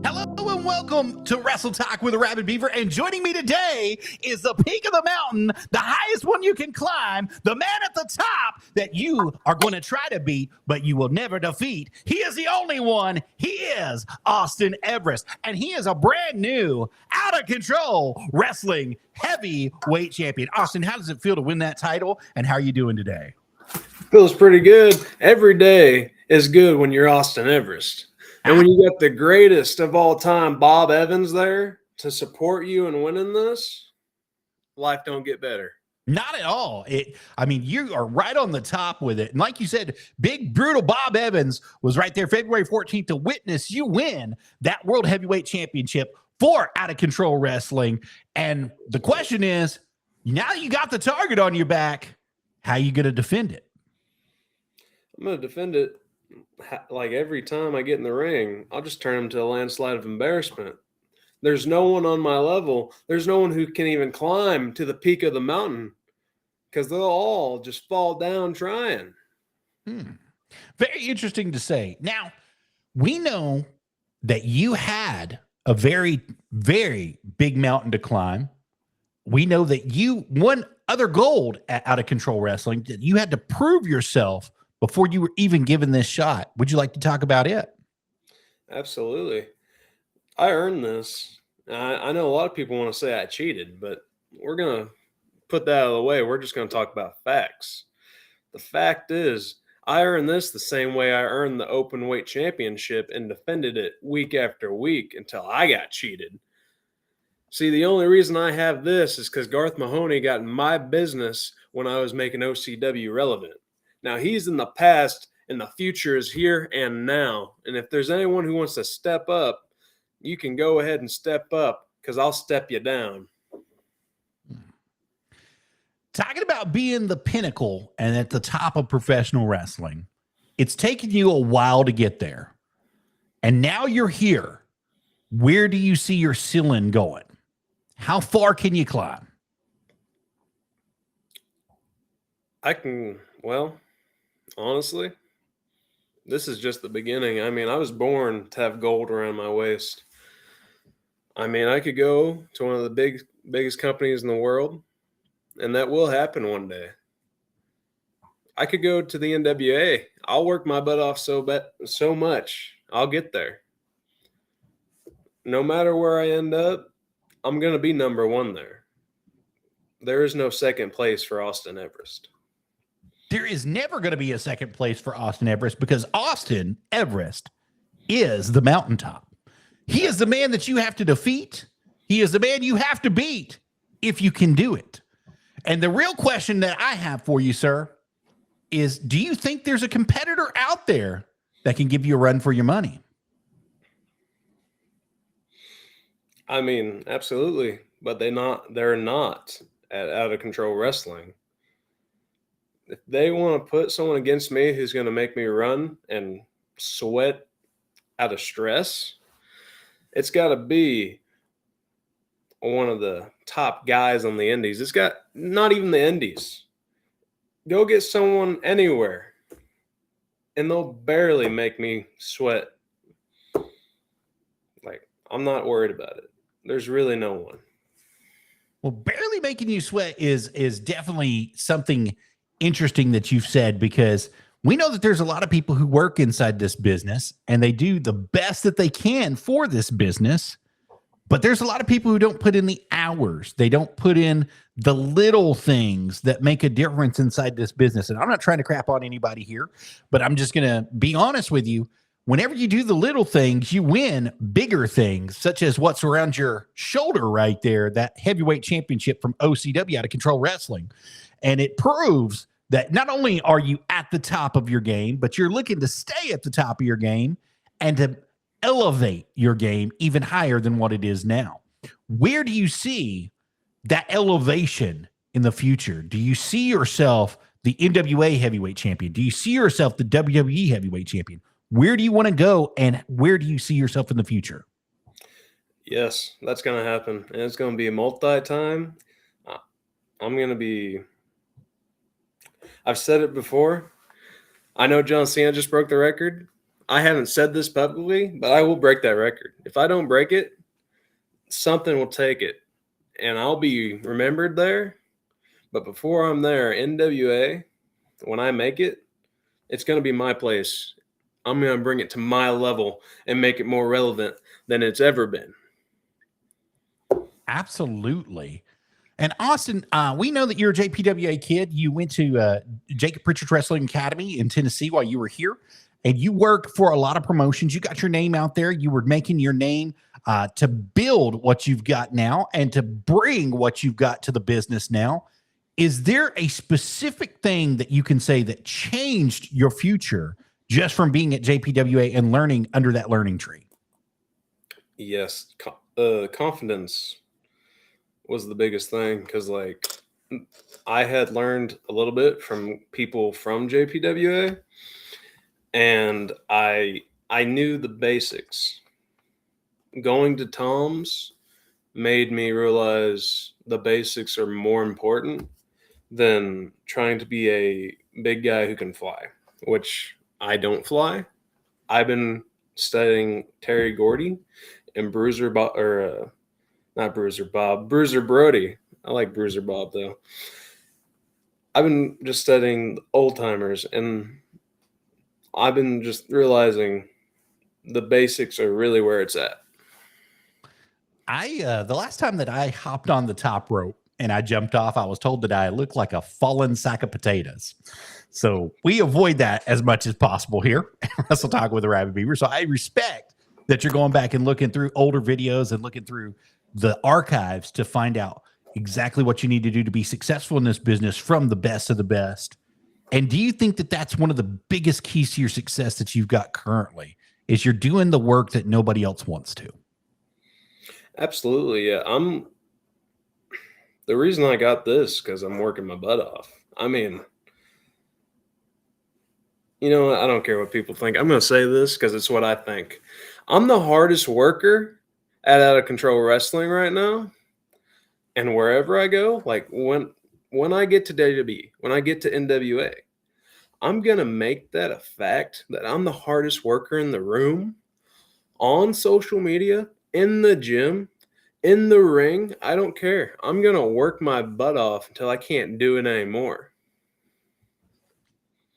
Hello and welcome to Wrestle Talk with Arabbidb3aver, and joining me today is the peak of the mountain, the highest one you can climb, the man at the top that you are going to try to beat, but you will never defeat. He is the only one. He is Austin Everest, and he is a brand new Outta Control Wrestling Heavyweight Champion. Austin, how does it feel to win that title, and how are you doing today? Feels pretty good. Every day is good when you're Austin Everest. And when you got the greatest of all time, Bob Evans, there to support you in winning this, life don't get better. Not at all. You are right on the top with it. And like you said, big, brutal Bob Evans was right there February 14th to witness you win that World Heavyweight Championship for Outta Control Wrestling. And the question is, now that you got the target on your back, how are you going to defend it? I'm going to defend it. Like every time I get in the ring, I'll just turn them to a landslide of embarrassment. There's no one on my level. There's no one who can even climb to the peak of the mountain because they'll all just fall down trying. Very interesting to say. Now, we know that you had a very, very big mountain to climb. We know that you won other gold at Outta Control Wrestling, that you had to prove yourself before you were even given this shot. Would you like to talk about it? Absolutely. I earned this. I know a lot of people want to say I cheated, but we're going to put that out of the way. We're just going to talk about facts. The fact is, I earned this the same way I earned the open weight championship and defended it week after week until I got cheated. See, the only reason I have this is because Garth Mahoney got in my business when I was making OCW relevant. Now, he's in the past, and the future is here and now. And if there's anyone who wants to step up, you can go ahead and step up because I'll step you down. Talking about being the pinnacle and at the top of professional wrestling, it's taken you a while to get there. And now you're here. Where do you see your ceiling going? How far can you climb? Honestly, this is just the beginning. I mean, I was born to have gold around my waist. I mean, I could go to one of the biggest companies in the world, and that will happen one day. I could go to the NWA. I'll work my butt off so much. I'll get there. No matter where I end up, I'm going to be number one there. There is no second place for Austin Everest. There is never going to be a second place for Austin Everest because Austin Everest is the mountaintop. He is the man that you have to defeat. He is the man you have to beat if you can do it. And the real question that I have for you, sir, is do you think there's a competitor out there that can give you a run for your money? I mean, absolutely, but they're not at Outta Control Wrestling. If they want to put someone against me who's going to make me run and sweat out of stress, it's got to be one of the top guys on the indies. It's got not even the indies. Go get someone anywhere, and they'll barely make me sweat. Like, I'm not worried about it. There's really no one. Well, barely making you sweat is definitely something interesting that you've said, because we know that there's a lot of people who work inside this business and they do the best that they can for this business, but there's a lot of people who don't put in the hours. They don't put in the little things that make a difference inside this business. And I'm not trying to crap on anybody here, but I'm just going to be honest with you. Whenever you do the little things, you win bigger things, such as what's around your shoulder right there, that heavyweight championship from OCW, Outta Control Wrestling. And it proves that not only are you at the top of your game, but you're looking to stay at the top of your game and to elevate your game even higher than what it is now. Where do you see that elevation in the future? Do you see yourself the NWA heavyweight champion? Do you see yourself the WWE heavyweight champion? Where do you want to go, and where do you see yourself in the future? Yes, that's going to happen. And it's going to be a multi-time. I've said it before. I know John Cena just broke the record. I haven't said this publicly, but I will break that record. If I don't break it, something will take it, and I'll be remembered there. But before I'm there, NWA, when I make it, it's going to be my place. I'm going to bring it to my level and make it more relevant than it's ever been. Absolutely. And Austin, we know that you're a JPWA kid. You went to Jacob Pritchard Wrestling Academy in Tennessee while you were here, and you worked for a lot of promotions. You got your name out there. You were making your name to build what you've got now and to bring what you've got to the business now. Is there a specific thing that you can say that changed your future just from being at JPWA and learning under that learning tree? Yes. Confidence was the biggest thing, because like I had learned a little bit from people from JPWA, and I knew the basics. Going to Tom's made me realize the basics are more important than trying to be a big guy who can fly, which I don't fly. I've been studying Terry Gordy and Bruiser Bob, or not Bruiser Bob, Bruiser Brody. I like Bruiser Bob though. I've been just studying old timers, and I've been just realizing the basics are really where it's at. The last time that I hopped on the top rope and I jumped off, I was told that I looked like a fallen sack of potatoes. So we avoid that as much as possible here at Wrestle Talk with Arabbidb3aver. So I respect that you're going back and looking through older videos and looking through the archives to find out exactly what you need to do to be successful in this business from the best of the best. And do you think that that's one of the biggest keys to your success that you've got currently, is you're doing the work that nobody else wants to? Absolutely, yeah. The reason I got this because I'm working my butt off. I mean, you know, I don't care what people think. I'm going to say this because it's what I think. I'm the hardest worker at Outta Control Wrestling right now, and wherever I go, like when I get to WWE, when I get to NWA, I'm going to make that a fact that I'm the hardest worker in the room, on social media, in the gym, in the ring. I don't care. I'm going to work my butt off until I can't do it anymore.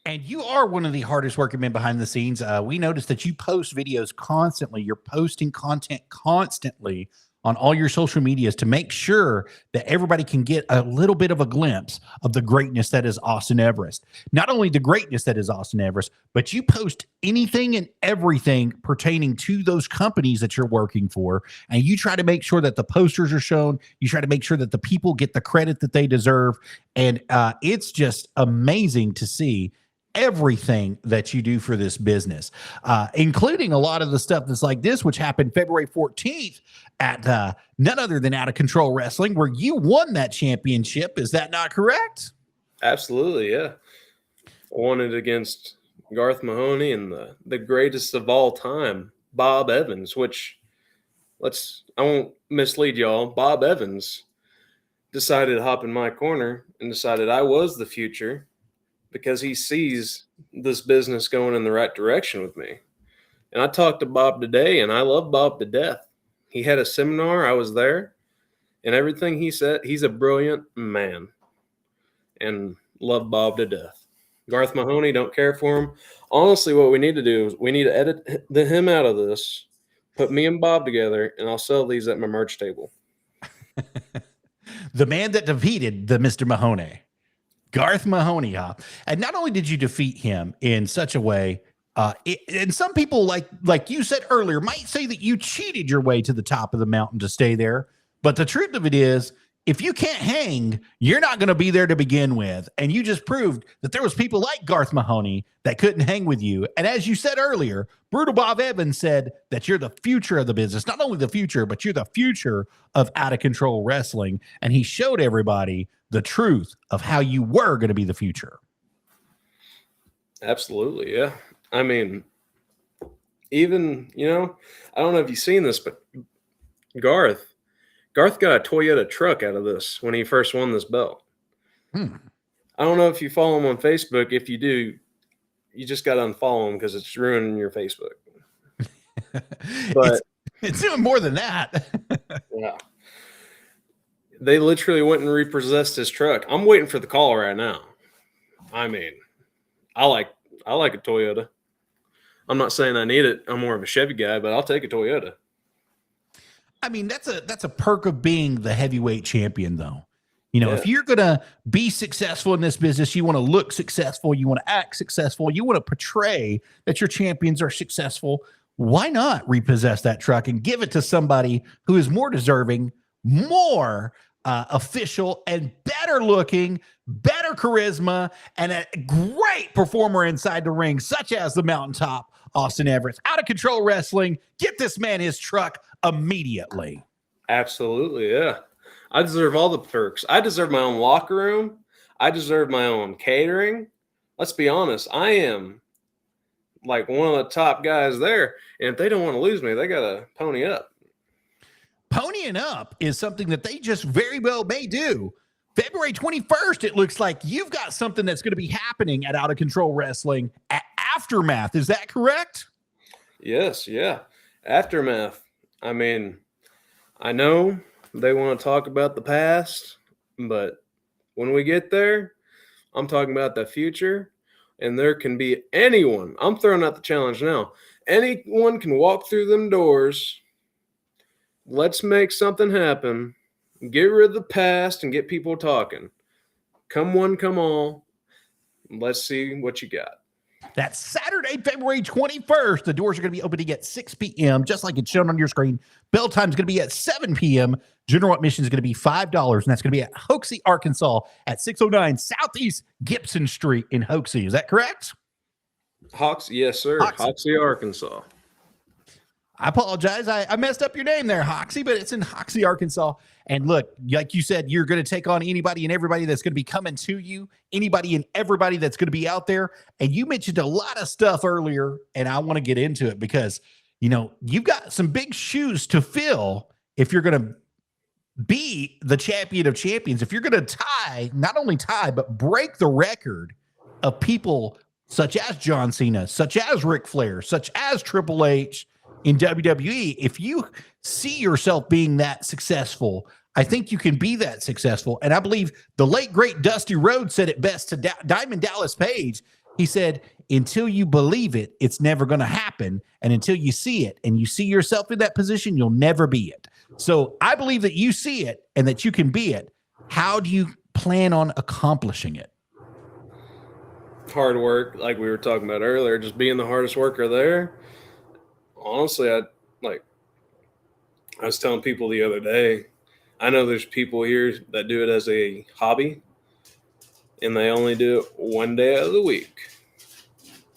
And you are one of the hardest working men behind the scenes. We noticed that you post videos constantly. You're posting content constantly on all your social medias to make sure that everybody can get a little bit of a glimpse of the greatness that is Austin Everest. Not only the greatness that is Austin Everest, but you post anything and everything pertaining to those companies that you're working for. And you try to make sure that the posters are shown. You try to make sure that the people get the credit that they deserve. And it's just amazing to see everything that you do for this business, including a lot of the stuff that's like this, which happened February 14th at none other than Outta Control Wrestling, where you won that championship. Is that not correct? Absolutely, yeah. I won it against Garth Mahoney and the greatest of all time, Bob Evans, which I won't mislead y'all. Bob Evans decided to hop in my corner and decided I was the future, because he sees this business going in the right direction with me. And I talked to Bob today, and I love Bob to death. He had a seminar. I was there, and everything he said, he's a brilliant man, and love Bob to death. Garth Mahoney, don't care for him. Honestly, what we need to do is we need to edit him out of this, put me and Bob together, and I'll sell these at my merch table. The man that defeated the Mr. Mahoney. Garth Mahoney, huh? And not only did you defeat him in such a way, and some people, like you said earlier, might say that you cheated your way to the top of the mountain to stay there. But the truth of it is, if you can't hang, you're not going to be there to begin with. And you just proved that there was people like Garth Mahoney that couldn't hang with you. And as you said earlier, Brutal Bob Evans said that you're the future of the business. Not only the future, but you're the future of Outta Control Wrestling. And he showed everybody the truth of how you were going to be the future. Absolutely, yeah. I mean, even, you know, I don't know if you've seen this, but Garth got a Toyota truck out of this when he first won this belt. I don't know if you follow him on Facebook. If you do, you just got to unfollow them because it's ruining your Facebook. But it's doing more than that. yeah, they literally went and repossessed his truck. I'm waiting for the call right now. I mean, I like a Toyota. I'm not saying I need it. I'm more of a Chevy guy, but I'll take a Toyota. I mean, that's a perk of being the heavyweight champion, though. You know, Yeah. if you're going to be successful in this business, you want to look successful, you want to act successful, you want to portray that your champions are successful. Why not repossess that truck and give it to somebody who is more deserving, more official, and better looking, better charisma, and a great performer inside the ring, such as the mountaintop Austin Everest? Out of Control Wrestling. Get this man his truck immediately. Absolutely, yeah. I deserve all the perks. I deserve my own locker room. I deserve my own catering. Let's be honest. I am like one of the top guys there. And if they don't want to lose me, they got to pony up. Ponying up is something that they just very well may do. February 21st, it looks like you've got something that's going to be happening at Out of Control Wrestling at Aftermath. Is that correct? Yes, yeah. Aftermath. I mean, I know they want to talk about the past, but when we get there, I'm talking about the future, and there can be anyone. I'm throwing out the challenge now. Anyone can walk through them doors. Let's make something happen. Get rid of the past and get people talking. Come one, come all. Let's see what you got. That's Saturday, February 21st. The doors are going to be opening at 6 p.m., just like it's shown on your screen. Bell time is going to be at 7 p.m. General admission is going to be $5, and that's going to be at Hoxie, Arkansas, at 609 Southeast Gibson Street in Hoxie. Is that correct? Hoxie, yes, sir. Hoxie, Arkansas. I apologize. I messed up your name there, Hoxie, but it's in Hoxie, Arkansas. And look, like you said, you're going to take on anybody and everybody that's going to be coming to you, anybody and everybody that's going to be out there. And you mentioned a lot of stuff earlier, and I want to get into it because, you know, you've got some big shoes to fill if you're going to be the champion of champions. If you're going to tie, not only tie, but break the record of people such as John Cena, such as Ric Flair, such as Triple H, in WWE, if you see yourself being that successful, I think you can be that successful. And I believe the late, great Dusty Rhodes said it best to Diamond Dallas Page. He said, until you believe it, it's never going to happen. And until you see it and you see yourself in that position, you'll never be it. So I believe that you see it and that you can be it. How do you plan on accomplishing it? Hard work, like we were talking about earlier, just being the hardest worker there. Honestly, I was telling people the other day, I know there's people here that do it as a hobby, and they only do it one day out of the week.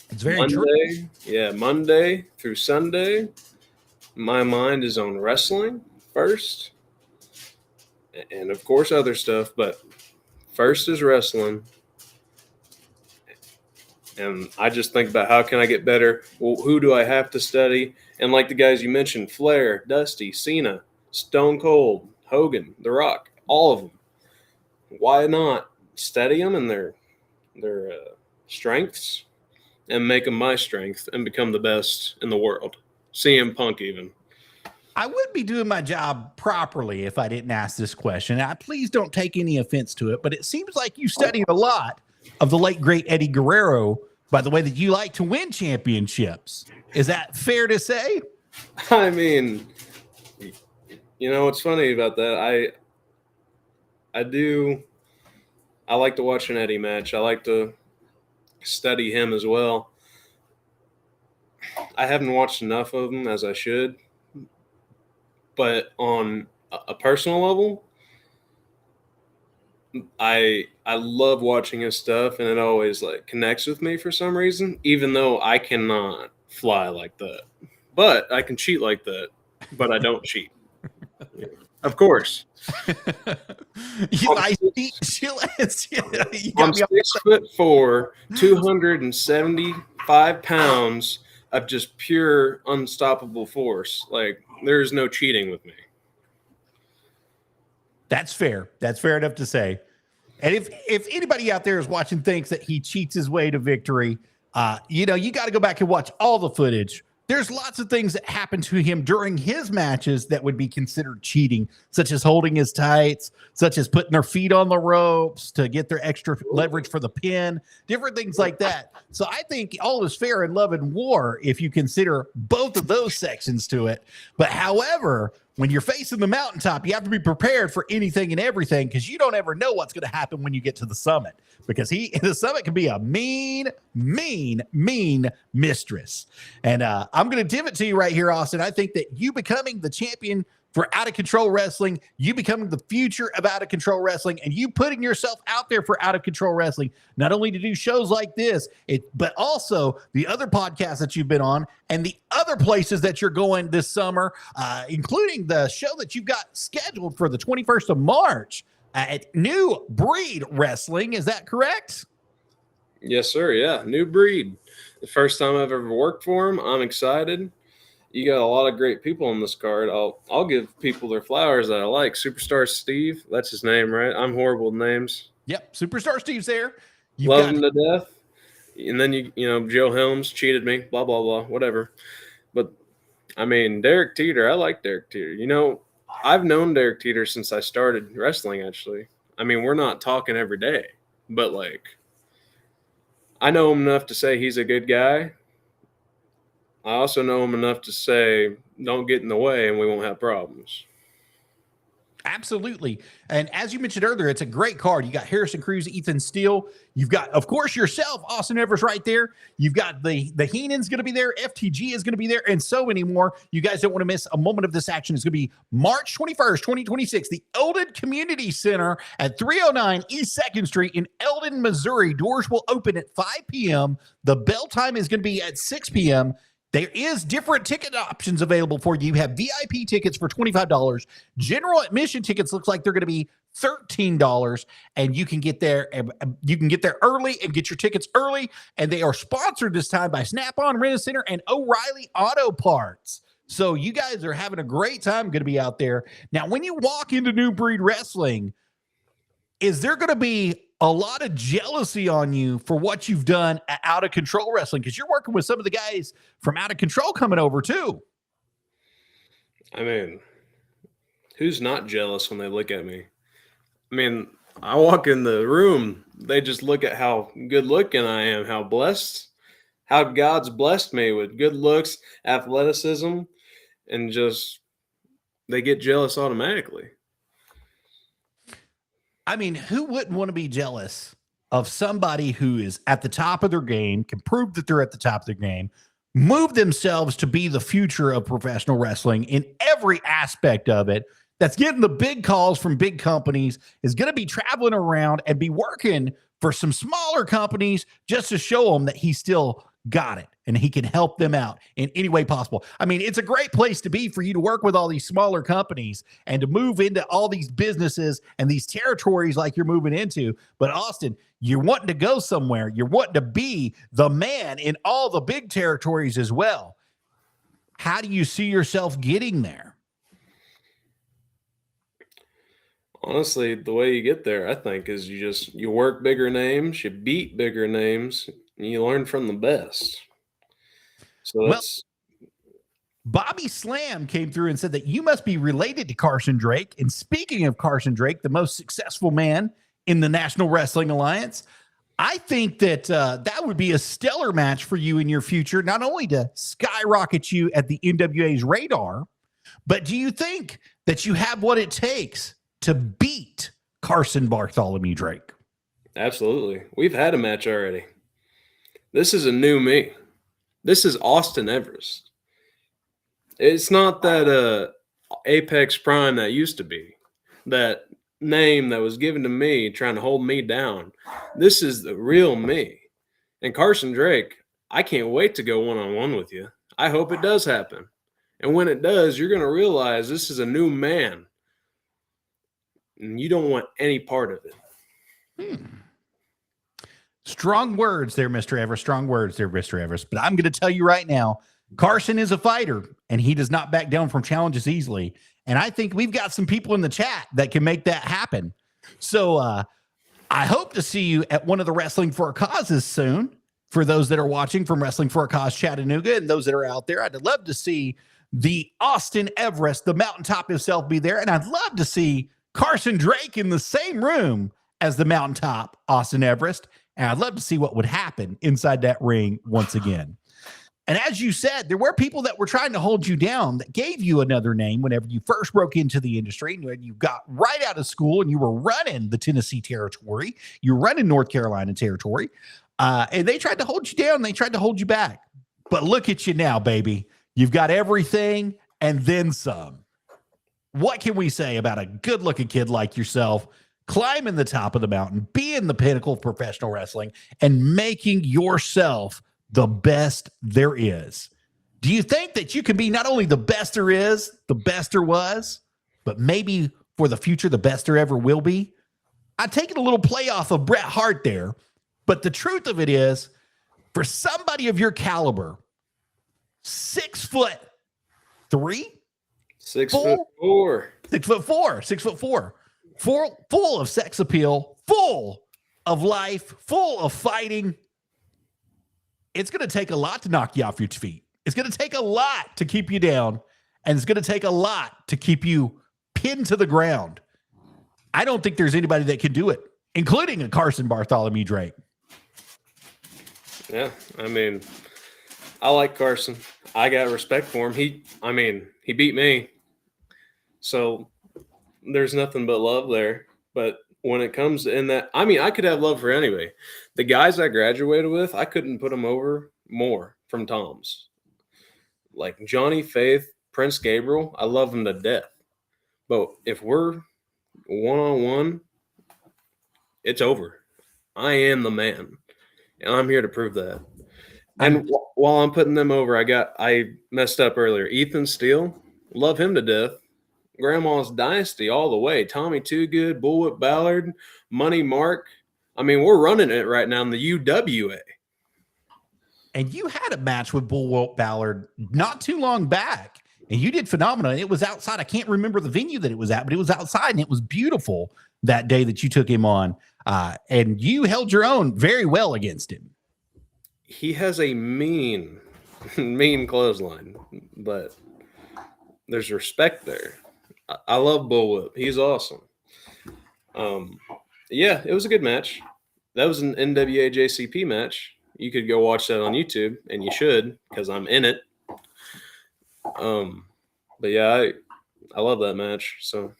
It's very true. Yeah, Monday through Sunday, my mind is on wrestling first, and of course other stuff, but first is wrestling. And I just think about how can I get better? Well, who do I have to study? And like the guys you mentioned, Flair, Dusty, Cena, Stone Cold, Hogan, The Rock, all of them. Why not study them and their strengths and make them my strength and become the best in the world? CM Punk even. I would be doing my job properly if I didn't ask this question. Please don't take any offense to it, but it seems like you studied a lot of the late, great Eddie Guerrero, by the way that you like to win championships. Is that fair to say? I mean, you know, what's funny about that, I like to watch an Eddie match. I like to study him as well. I haven't watched enough of them as I should. But on a personal level, I love watching his stuff, and it always like connects with me for some reason, even though I cannot fly like that. But I can cheat like that, but I don't cheat. Of course. I'm 6'4", 275 pounds of just pure unstoppable force. Like, there's no cheating with me. That's fair. That's fair enough to say. And if anybody out there is watching thinks that he cheats his way to victory, You know, you got to go back and watch all the footage. There's lots of things that happen to him during his matches that would be considered cheating, such as holding his tights, such as putting their feet on the ropes to get their extra leverage for the pin, different things like that. So I think all is fair in love and war if you consider both of those sections to it. But however, when you're facing the mountaintop, you have to be prepared for anything and everything, because you don't ever know what's going to happen when you get to the summit, because the summit can be a mean mistress. And I'm going to give it to you right here, Austin. I think that you becoming the champion for Outta Control Wrestling, you becoming the future of Outta Control Wrestling, and you putting yourself out there for Outta Control Wrestling, not only to do shows like this, but also the other podcasts that you've been on and the other places that you're going this summer, including the show that you've got scheduled for the 21st of March at New Breed Wrestling. Is that correct? Yes, sir. Yeah, New Breed. The first time I've ever worked for him. I'm excited. You got a lot of great people on this card. I'll give people their flowers that I like. Superstar Steve, that's his name, right? I'm horrible with names. Yep, Superstar Steve's there. Love him to death. And then you know Joe Helms cheated me. Blah blah blah. Whatever. But I mean, Derek Teeter. I like Derek Teeter. You know, I've known Derek Teeter since I started wrestling. Actually, I mean, we're not talking every day, but like, I know him enough to say he's a good guy. I also know him enough to say, don't get in the way and we won't have problems. Absolutely. And as you mentioned earlier, it's a great card. You got Harrison Cruz, Ethan Steele. You've got, of course, yourself, Austin Everest right there. You've got the Heenan's going to be there. FTG is going to be there, and so many more. You guys don't want to miss a moment of this action. It's going to be March 21st, 2026, the Eldon Community Center at 309 East 2nd Street in Eldon, Missouri. Doors will open at 5 p.m. The bell time is going to be at 6 p.m. There is different ticket options available for you. You have VIP tickets for $25. General admission tickets looks like they're going to be $13, and you can get there. You can get there early and get your tickets early. And they are sponsored this time by Snap-on Rent-A-Center and O'Reilly Auto Parts. So you guys are having a great time going to be out there. Now, when you walk into New Breed Wrestling, is there going to be a lot of jealousy on you for what you've done at Outta Control Wrestling? Because you're working with some of the guys from Outta Control coming over too. I mean, who's not jealous when they look at me? I mean, I walk in the room, they just look at how good looking I am, how blessed, how God's blessed me with good looks, athleticism, and just they get jealous automatically. I mean, who wouldn't want to be jealous of somebody who is at the top of their game, can prove that they're at the top of their game, move themselves to be the future of professional wrestling in every aspect of it, that's getting the big calls from big companies, is going to be traveling around and be working for some smaller companies just to show them that he's still got it and he can help them out in any way possible. I mean, it's a great place to be for you to work with all these smaller companies and to move into all these businesses and these territories like you're moving into. But Austin, you're wanting to go somewhere. You're wanting to be the man in all the big territories as well. How do you see yourself getting there? Honestly, the way you get there, I think, is you work bigger names, you beat bigger names, and you learn from the best. So that's Bobby Slam came through and said that you must be related to Carson Drake. And speaking of Carson Drake, the most successful man in the National Wrestling Alliance, I think that that would be a stellar match for you in your future, not only to skyrocket you at the NWA's radar, but do you think that you have what it takes to beat Carson Bartholomew Drake? Absolutely. We've had a match already. This is a new me. This is Austin Everest. It's not that Apex Prime that used to be, that name that was given to me trying to hold me down. This is the real me. And Carson Drake, I can't wait to go one-on-one with you. I hope it does happen. And when it does, you're going to realize this is a new man. And you don't want any part of it. Strong words there, Mr. Everest. Strong words there, Mr. Everest. But I'm going to tell you right now, Carson is a fighter, and he does not back down from challenges easily. And I think we've got some people in the chat that can make that happen. So I hope to see you at one of the Wrestling for a Causes soon. for those that are watching from Wrestling for a Cause Chattanooga and those that are out there. I'd love to see the Austin Everest, the mountaintop himself, be there. And I'd love to see Carson Drake in the same room as the mountaintop Austin Everest. And I'd love to see what would happen inside that ring once again. And as you said, there were people that were trying to hold you down that gave you another name whenever you first broke into the industry and you got right out of school and you were running the Tennessee territory. You were running North Carolina territory. And they tried to hold you down. They tried to hold you back. But look at you now, baby. You've got everything and then some. What can we say about a good-looking kid like yourself climbing the top of the mountain, being the pinnacle of professional wrestling, and making yourself the best there is? Do you think that you can be not only the best there is, the best there was, but maybe for the future, the best there ever will be? I take it a little play off of Bret Hart there, but the truth of it is, for somebody of your caliber, 6'3", 6'4", 6'4", full of sex appeal, full of life, full of fighting. It's going to take a lot to knock you off your feet. It's going to take a lot to keep you down, and it's going to take a lot to keep you pinned to the ground. I don't think there's anybody that can do it, including a Carson Bartholomew Drake. Yeah, I mean, I like Carson. I got respect for him. He beat me. So there's nothing but love there. But when it comes in that, I could have love for anybody. The guys I graduated with, I couldn't put them over more from Tom's. Like Johnny Faith, Prince Gabriel, I love them to death. But if we're one-on-one, it's over. I am the man. And I'm here to prove that. And while I'm putting them over, I messed up earlier. Ethan Steele, love him to death. Grandma's Dynasty all the way. Tommy Too Good, Bullwhip Ballard, Money Mark. We're running it right now in the UWA. And you had a match with Bullwhip Ballard not too long back, and you did phenomenal. It was outside. I can't remember the venue that it was at, but it was outside, and it was beautiful that day that you took him on. And you held your own very well against him. He has a mean clothesline, but there's respect there. I love Bullwhip. He's awesome. Yeah, it was a good match. That was an NWA JCP match. You could go watch that on YouTube, and you should, because I'm in it. But yeah, I love that match. So,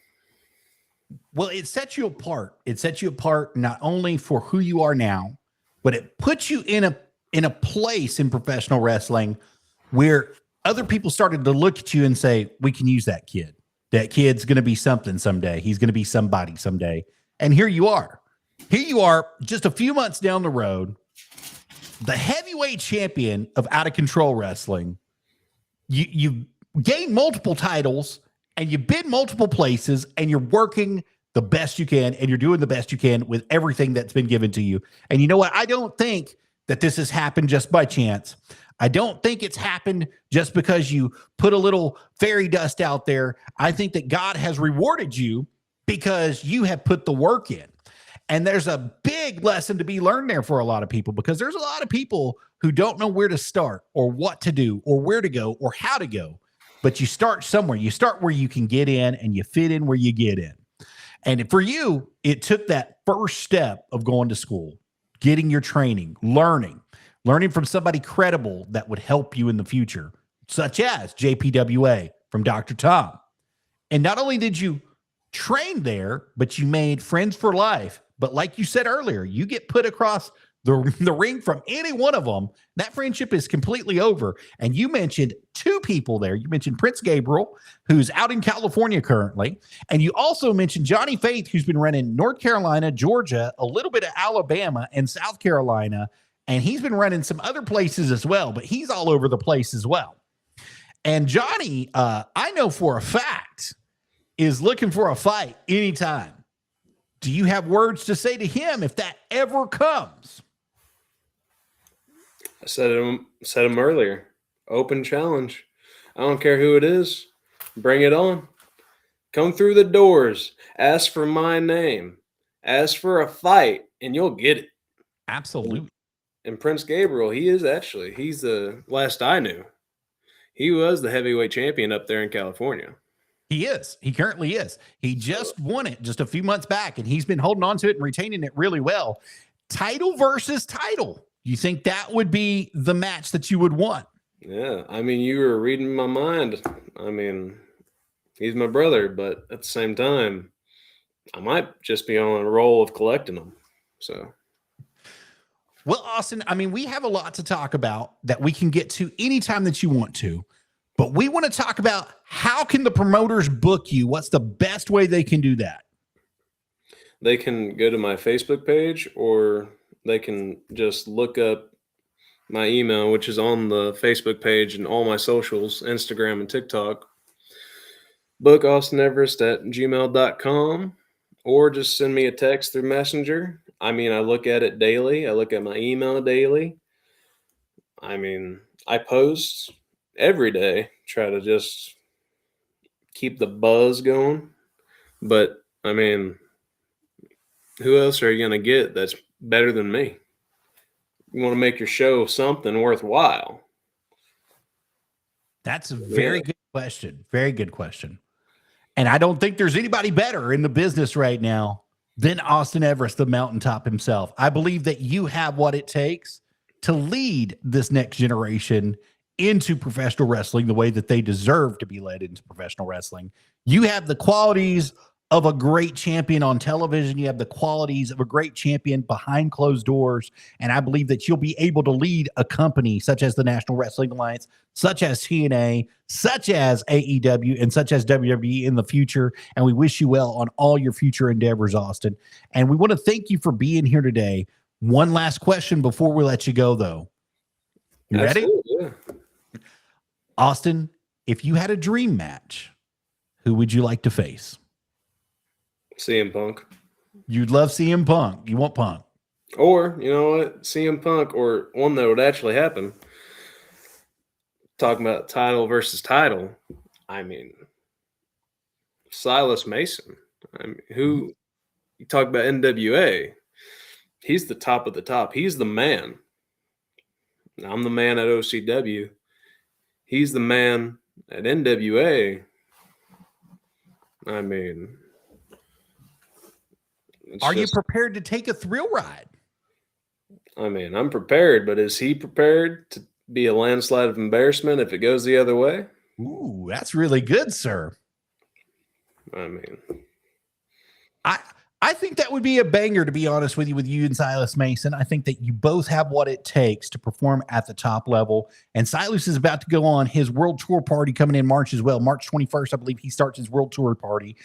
well, it sets you apart. It sets you apart not only for who you are now, but it puts you in a place in professional wrestling where other people started to look at you and say, we can use that kid. That kid's going to be something someday. He's going to be somebody someday. And here you are. Here you are, just a few months down the road, the heavyweight champion of Outta Control Wrestling. You gained multiple titles, and you've been multiple places, and you're working the best you can, and you're doing the best you can with everything that's been given to you. And you know what? I don't think that this has happened just by chance. I don't think it's happened just because you put a little fairy dust out there. I think that God has rewarded you because you have put the work in. And there's a big lesson to be learned there for a lot of people, because there's a lot of people who don't know where to start or what to do or where to go or how to go. But you start somewhere. You start where you can get in, and you fit in where you get in. And for you, it took that first step of going to school, getting your training, learning from somebody credible that would help you in the future, such as JPWA from Dr. Tom. And not only did you train there, but you made friends for life. But like you said earlier, you get put across the ring from any one of them, that friendship is completely over. And you mentioned two people there. You mentioned Prince Gabriel, who's out in California currently. And you also mentioned Johnny Faith, who's been running North Carolina, Georgia, a little bit of Alabama and South Carolina. And he's been running some other places as well, but he's all over the place as well. And Johnny, I know for a fact, is looking for a fight anytime. Do you have words to say to him if that ever comes? I said him earlier. Open challenge. I don't care who it is. Bring it on. Come through the doors. Ask for my name. Ask for a fight, and you'll get it. Absolutely. And Prince Gabriel, he's the last I knew, he was the heavyweight champion up there in California. He is. He currently is. He just won it just a few months back, and he's been holding on to it and retaining it really well. Title versus title. You think that would be the match that you would want? Yeah. I mean, you were reading my mind. I mean, he's my brother, but at the same time, I might just be on a roll of collecting them. So. Well, Austin, I mean, we have a lot to talk about that we can get to anytime that you want to, but we want to talk about how can the promoters book you? What's the best way they can do that? They can go to my Facebook page, or they can just look up my email, which is on the Facebook page and all my socials, Instagram and TikTok. Book AustinEverest@gmail.com, or just send me a text through Messenger. I mean, I look at it daily. I look at my email daily. I mean, I post every day, try to just keep the buzz going. But I mean, who else are you going to get that's better than me? You want to make your show something worthwhile. That's a very good question. Very good question. And I don't think there's anybody better in the business right now than Austin Everest, the mountaintop himself. I believe that you have what it takes to lead this next generation into professional wrestling the way that they deserve to be led into professional wrestling. You have the qualities of a great champion on television. You have the qualities of a great champion behind closed doors. And I believe that you'll be able to lead a company such as the National Wrestling Alliance, such as TNA, such as AEW, and such as WWE in the future. And we wish you well on all your future endeavors, Austin. And we want to thank you for being here today. One last question before we let you go, though. You ready? Yeah. Austin, if you had a dream match, who would you like to face? CM Punk. You'd love CM Punk. You want Punk. Or, you know what? CM Punk, or one that would actually happen. Talking about title versus title. I mean, Silas Mason. I mean, who you talk about NWA. He's the top of the top. He's the man. I'm the man at OCW. He's the man at NWA. I mean, are you prepared to take a thrill ride? I mean, I'm prepared, but is he prepared to be a landslide of embarrassment if it goes the other way? Ooh, that's really good, sir. I mean, I think that would be a banger, to be honest with you and Silas Mason. I think that you both have what it takes to perform at the top level. And Silas is about to go on his world tour party coming in March as well. March 21st, I believe he starts his world tour party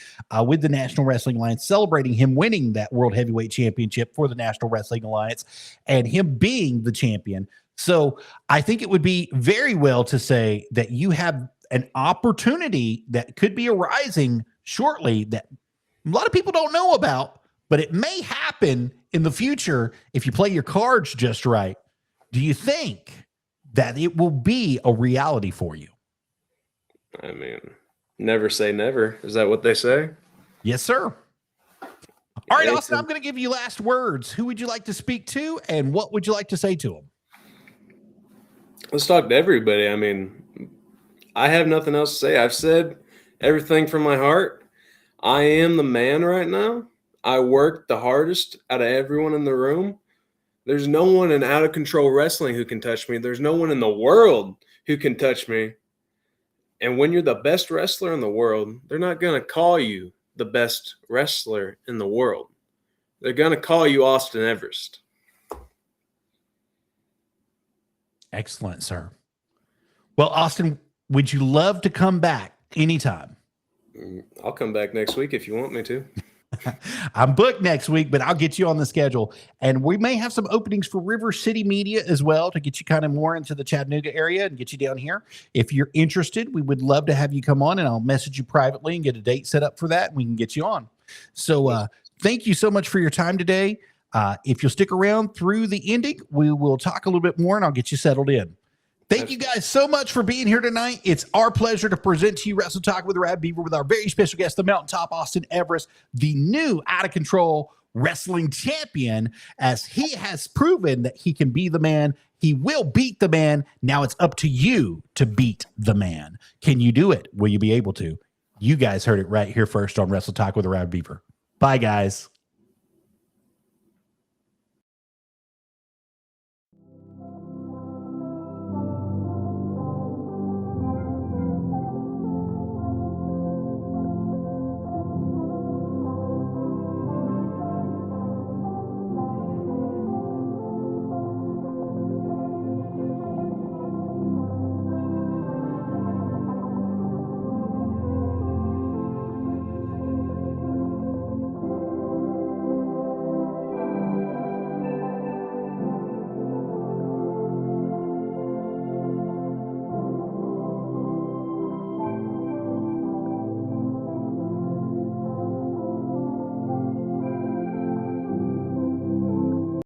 with the National Wrestling Alliance, celebrating him winning that World Heavyweight Championship for the National Wrestling Alliance and him being the champion. So I think it would be very well to say that you have an opportunity that could be arising shortly that a lot of people don't know about, but it may happen in the future if you play your cards just right. Do you think that it will be a reality for you? I mean, never say never. Is that what they say? Yes, sir. All right, Austin, I'm going to give you last words. Who would you like to speak to, and what would you like to say to them? Let's talk to everybody. I mean, I have nothing else to say. I've said everything from my heart. I am the man right now. I work the hardest out of everyone in the room. There's no one in Outta Control Wrestling who can touch me. There's no one in the world who can touch me. And when you're the best wrestler in the world, they're not going to call you the best wrestler in the world. They're going to call you Austin Everest. Excellent, sir. Well, Austin, would you love to come back anytime? I'll come back next week if you want me to. I'm booked next week, but I'll get you on the schedule. And we may have some openings for River City Media as well to get you kind of more into the Chattanooga area and get you down here. If you're interested, we would love to have you come on, and I'll message you privately and get a date set up for that, and we can get you on. So thank you so much for your time today. If you'll stick around through the ending, we will talk a little bit more, and I'll get you settled in. Thank you guys so much for being here tonight. It's our pleasure to present to you Wrestle Talk with Arabbidb3aver with our very special guest, the mountaintop Austin Everest, the new Outta Control wrestling champion, as he has proven that he can be the man. He will beat the man. Now it's up to you to beat the man. Can you do it? Will you be able to? You guys heard it right here first on Wrestle Talk with Arabbidb3aver. Bye, guys.